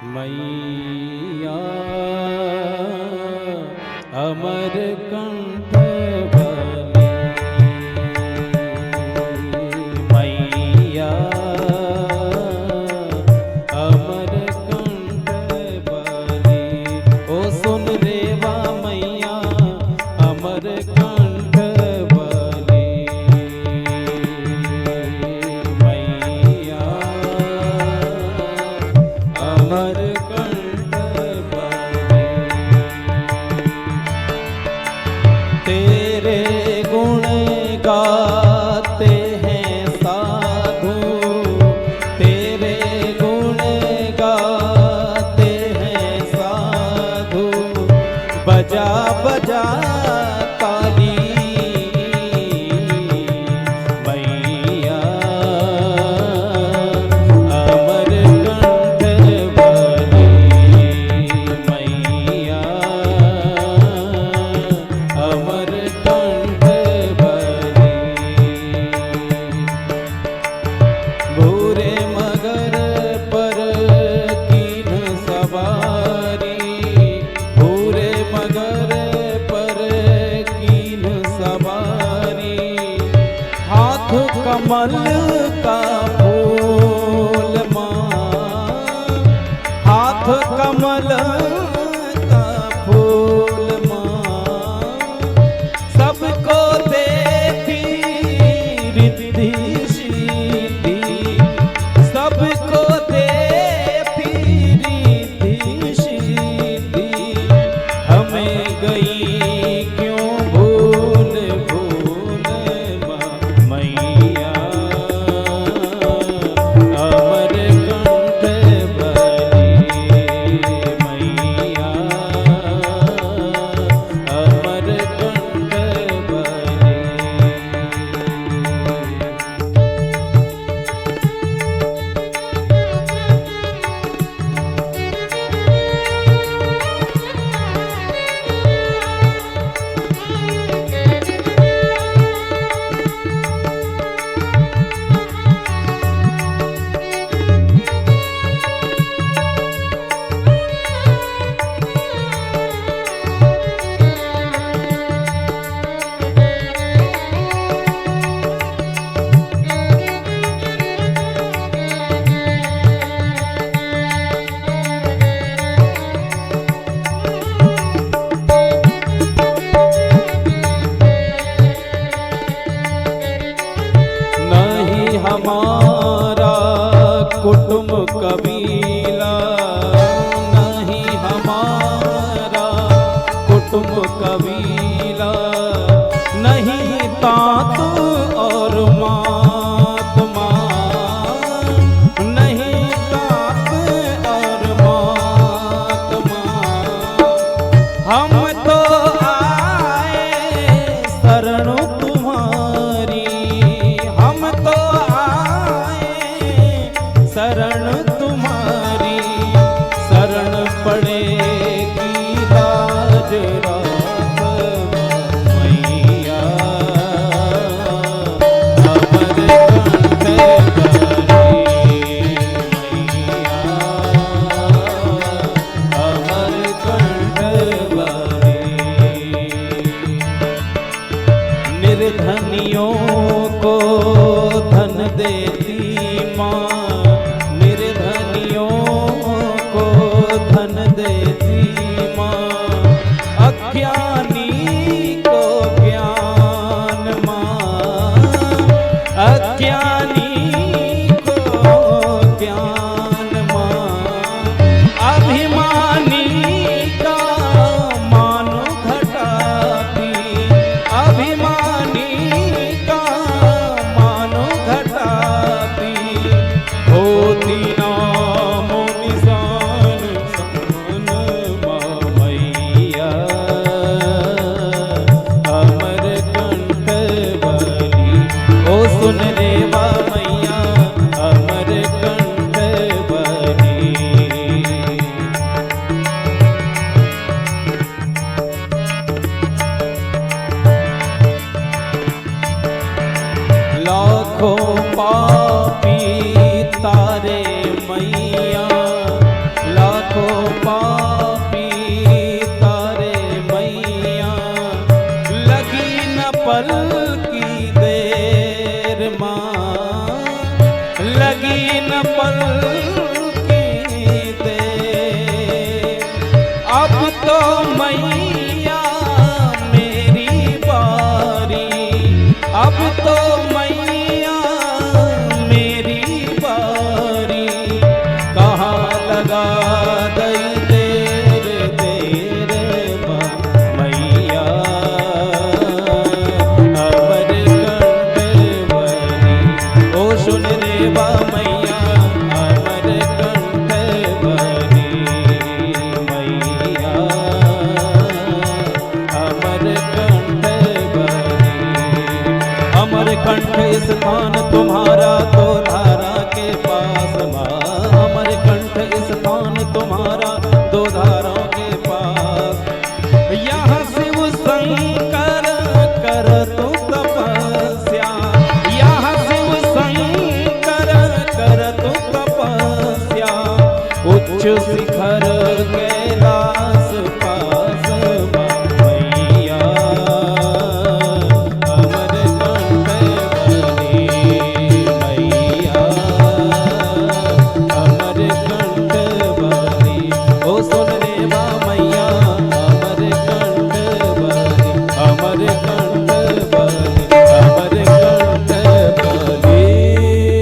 मैया अमर कंठ बली, मैया अमर कंठ बली। ओ सुन रेवा मैया अमर कंठ बली, मैया अमर कंठ बली। तेरे गुण गाते हैं साधु, तेरे गुण गाते हैं साधु, बजा बजा ताली मैया अमर कंठ बली, मैया अमर कंठ बली। भूरे मगर पर कीन सवारी, भूरे मगर पर कीन सवारी, हाथ कमल का फूल माँ, हाथ कमल का फूल माँ, सबको देती रिद्धि सिद्धि, सबको देती रिद्धि सिद्धि, हमें गई क्यों भूल भूल माँ, मैया अमर कंठ बली, मैया उच्च शिखर के